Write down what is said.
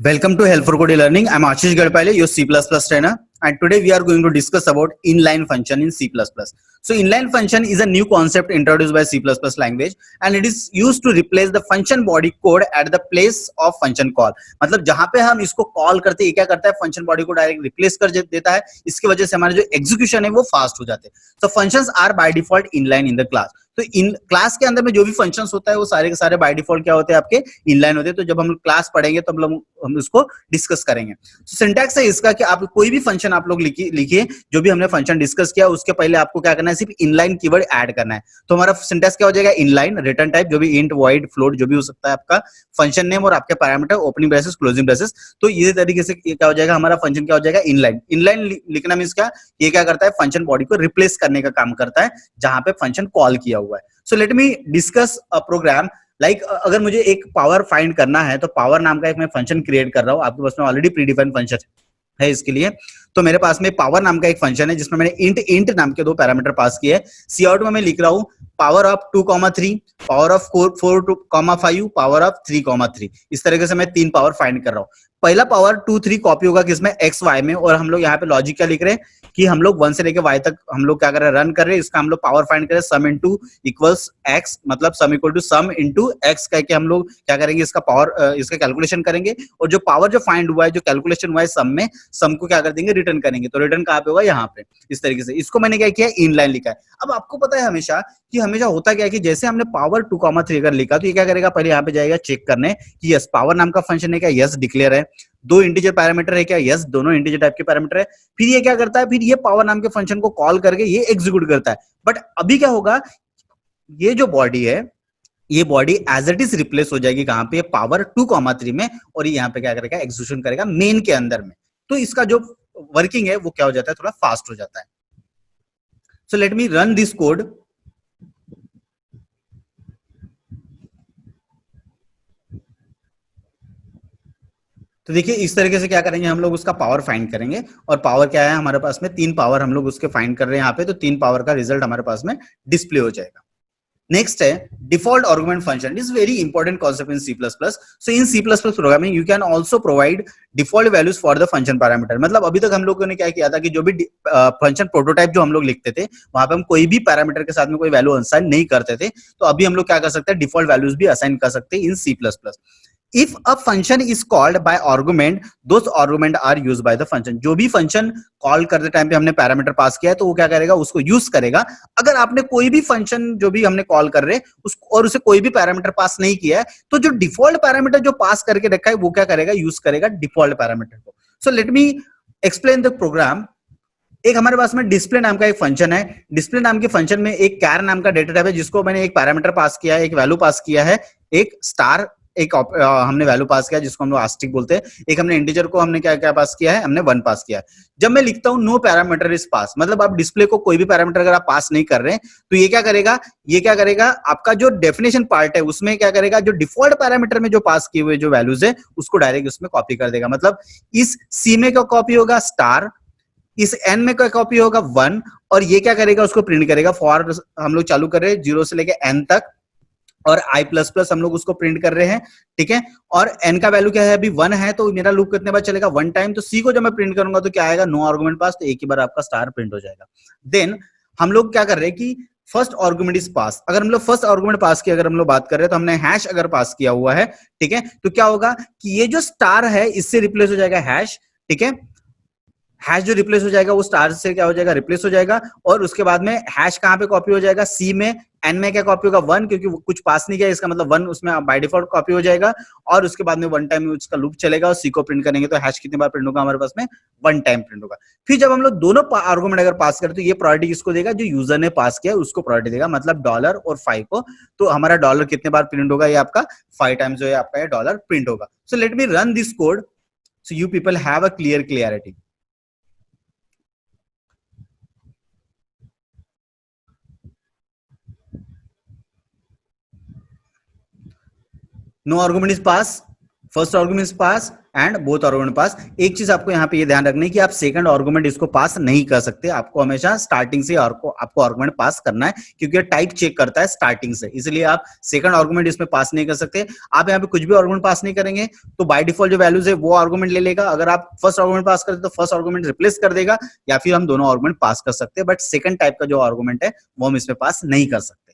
Welcome to Help for Code Learning. I'm Ashish Gadpale, your C++ trainer, and today we are going to discuss about inline function in C++. So inline function is a new concept introduced by C++ language, and it is used to replace the function body code at the place of function call. मतलब जहां पे हम इसको call करते हैं क्या करता है, फंक्शन बॉडी को डायरेक्ट रिप्लेस कर देता है. इसकी वजह से हमारे जो एग्जीक्यूशन है वो फास्ट हो जाते हैं. So functions are by default inline in the class. तो इन क्लास के अंदर में जो भी फंक्शंस होता है वो सारे के सारे बाय डिफॉल्ट क्या होते हैं, आपके इनलाइन होते हैं. तो जब हम क्लास पढ़ेंगे तो हम उसको डिस्कस करेंगे. तो सिंटैक्स है इसका कि आप कोई भी फंक्शन आप लोग लिखिए, जो भी हमने फंक्शन डिस्कस किया उसके पहले आपको क्या करना है, सिर्फ इनलाइन कीवर्ड ऐड करना है. तो हमारा सिंटैक्स क्या हो जाएगा, इनलाइन, रिटर्न टाइप जो भी इंट, वॉइड, फ्लोट जो भी हो सकता है आपका, फंक्शन नेम और आपके parameter, opening braces, closing braces. तो ये तरीके से क्या हो जाएगा, हमारा फंक्शन क्या हो जाएगा, इनलाइन. इनलाइन लिखना मींस क्या, ये क्या करता है, फंक्शन बॉडी को रिप्लेस करने का काम करता है जहां पे फंक्शन कॉल किया हुआ है. So let me discuss a program like अगर मुझे एक पावर फाइंड करना है तो पावर नाम का एक मैं फंक्शन क्रिएट कर रहा हूँ. आपके पास में ऑलरेडी प्री डिफाइंड फंक्शन है इसके लिए. तो मेरे पास में पावर नाम का एक फंक्शन है जिसमें मैंने इंट नाम के दो पैरामीटर पास किए हैं. सी आउट में मैं लिख रहा हूँ power of 2,3, power of 4,5, power of 3,3. इस तरीके से मैं तीन पावर फाइंड कर रहा हूँ. पहला पावर 2, 3 कॉपी होगा किसमें, एक्स वाई में. और हम लोग यहाँ पे लॉजिक क्या लिख रहे हैं कि हम लोग 1 से लेके y तक हम लोग क्या कर रहे हैं, रन कर रहे हैं. इसका हम लोग पावर फाइंड कर रहे हैं, सम इनटू इक्वल्स x, मतलब sum equal to sum into x कह के हम लोग क्या करेंगे, इसका पावर, इसका कैलकुलेशन करेंगे. और जो पावर जो फाइंड हुआ है, जो कैलकुलेशन हुआ है सम में, सम को क्या कर देंगे, रिटर्न करेंगे. तो रिटर्न कहाँ पे होगा, यहाँ पे. इस तरीके से इसको मैंने क्या किया, इनलाइन लिखा है. अब आपको पता है हमेशा कि हमेशा होता क्या है कि जैसे हमने पावर 2,3 अगर लिखा तो ये क्या करेगा, पहले यहाँ पे जाएगा चेक करने कि यस पावर नाम का फंक्शन है क्या, यस डिक्लेयर है. दो इंटीजर पैरामीटर है क्या, यस दोनों इंटीजर टाइप के पैरामीटर है. फिर ये क्या करता है, फिर ये पावर नाम के फंक्शन को कॉल करके ये एग्जीक्यूट करता है. बट अभी क्या होगा, ये जो बॉडी है, ये body as it is replace हो जाएगी कहां पे, पावर 2,3 में. और ये यहाँ पे क्या करेगा, एग्जीक्यूशन करेगा मेन के अंदर में. तो इसका जो वर्किंग है वो क्या हो जाता है, थोड़ा फास्ट हो जाता है. सो let me run this code. तो देखिए इस तरीके से क्या करेंगे, हम लोग उसका पावर फाइंड करेंगे. और पावर क्या है हमारे पास में, 3 पावर हम लोग उसके फाइंड कर रहे हैं यहाँ पे. तो 3 पावर का रिजल्ट हमारे पास में डिस्प्ले हो जाएगा. नेक्स्ट है default argument function. Is very important concept in C plus plus. So in C plus plus programming you can also provide default values for the function parameter. मतलब अभी तक हम लोगों ने क्या किया था कि जो भी फंक्शन प्रोटोटाइप जो हम लोग लिखते थे वहां पे हम कोई भी पैरामीटर के साथ में कोई वैल्यू असाइन नहीं करते थे. तो अभी हम लोग क्या कर सकते हैं, डिफॉल्ट वैल्यूज भी असाइन कर सकते हैं in C plus plus. If a function is called by argument, those argument are used by the function. जो भी फंक्शन कॉल करते टाइम पे हमने पैरामीटर पास किया है तो वो क्या करेगा, उसको यूज करेगा. अगर आपने कोई भी फंक्शन जो भी हमने कॉल कर रहे उसको और उसे कोई भी पैरामीटर पास नहीं किया है तो जो डिफॉल्ट पैरामीटर जो पास करके रखा है वो क्या करेगा, यूज करेगा डिफॉल्ट पैरामीटर को. So let me explain the program. एक हमारे पास में डिस्प्ले नाम का एक फंक्शन है. डिस्प्ले नाम के फंक्शन में एक कैर नाम का डेटा टाइप है जिसको मैंने एक पैरामीटर पास किया है, एक वैल्यू पास किया है, एक स्टार, एक हमने वैल्यू पास किया जिसको हम लोग आस्टिक बोलते हैं. एक हमने इंटीजर को हमने क्या क्या पास किया है, हमने 1 पास किया है. जब मैं लिखता हूं नो पैरामीटर इज पास, मतलब आप डिस्प्ले को कोई भी पैरामीटर अगर आप पास नहीं कर रहे हैं तो ये क्या करेगा, ये क्या करेगा, आपका जो डेफिनेशन पार्ट है उसमें क्या करेगा, जो डिफॉल्ट पैरामीटर में जो पास किए हुए जो वैल्यूज है उसको डायरेक्ट उसमें कॉपी कर देगा. मतलब इस सी में क्या कॉपी होगा, स्टार, इस एन में क्या कॉपी होगा, 1. और ये क्या करेगा, उसको प्रिंट करेगा. फॉर हम लोग चालू कर रहे हैं 0 से लेके एन तक, और आई प्लस प्लस हम लोग उसको प्रिंट कर रहे हैं. ठीक है, और एन का वैल्यू क्या है, अभी 1 है तो मेरा लूप कितने बार चलेगा, 1 टाइम. तो सी को जब मैं प्रिंट करूंगा तो क्या आएगा, नो आर्गुमेंट पास, तो एक ही बार आपका स्टार प्रिंट हो जाएगा. देन हम लोग क्या कर रहे हैं कि फर्स्ट आर्गुमेंट इज पास. अगर हम लोग फर्स्ट आर्गुमेंट पास की अगर हम लोग बात कर रहे हैं तो हमने हैश अगर पास किया हुआ है, ठीक है, तो क्या होगा कि ये जो स्टार है इससे रिप्लेस हो जाएगा हैश. ठीक है, हैश जो रिप्लेस हो जाएगा वो स्टार से क्या हो जाएगा, रिप्लेस हो जाएगा. और उसके बाद में हैश कहां पे कॉपी हो जाएगा, सी में. एन में क्या कॉपी होगा, 1, क्योंकि वो कुछ पास नहीं किया इसका मतलब 1 उसमें बाय डिफॉल्ट कॉपी हो जाएगा. और उसके बाद में 1 टाइम उसका लूप चलेगा और सी को प्रिंट करेंगे तो हैश कितनी बार प्रिंट होगा हमारे पास में, 1 टाइम प्रिंट होगा. फिर जब हम लोग दोनों आर्गुमेंट अगर पास करें तो ये प्रायोरिटी किसको देगा, जो यूजर ने पास किया उसको प्रायोरिटी देगा, मतलब डॉलर और 5 को. तो हमारा डॉलर कितने बार प्रिंट होगा, ये आपका 5 टाइम्स जो है आपका ये डॉलर प्रिंट होगा. So let me run this code so you people have a clarity. No argument is pass. First argument pass and both argument pass. एक चीज आपको यहाँ पे ये ध्यान रखना है कि आप सेकंड आर्गुमेंट इसको पास नहीं कर सकते, आपको हमेशा स्टार्टिंग से आपको आर्गुमेंट पास करना है, क्योंकि ये टाइप चेक करता है स्टार्टिंग से, इसलिए आप सेकंड आर्गुमेंट इसमें पास नहीं कर सकते। आप यहाँ पे कुछ भी आर्गुमेंट पास नहीं करेंगे तो बाय डिफॉल्ट जो वैल्यूज है वो आर्गुमेंट ले लेगा। अगर आप फर्स्ट आर्गुमेंट पास करते तो फर्स्ट आर्गुमेंट रिप्लेस कर देगा, या फिर हम दोनों आर्गुमेंट पास कर सकते हैं, बट सेकंड टाइप का जो आर्गुमेंट है वो हम इसमें पास नहीं कर सकते।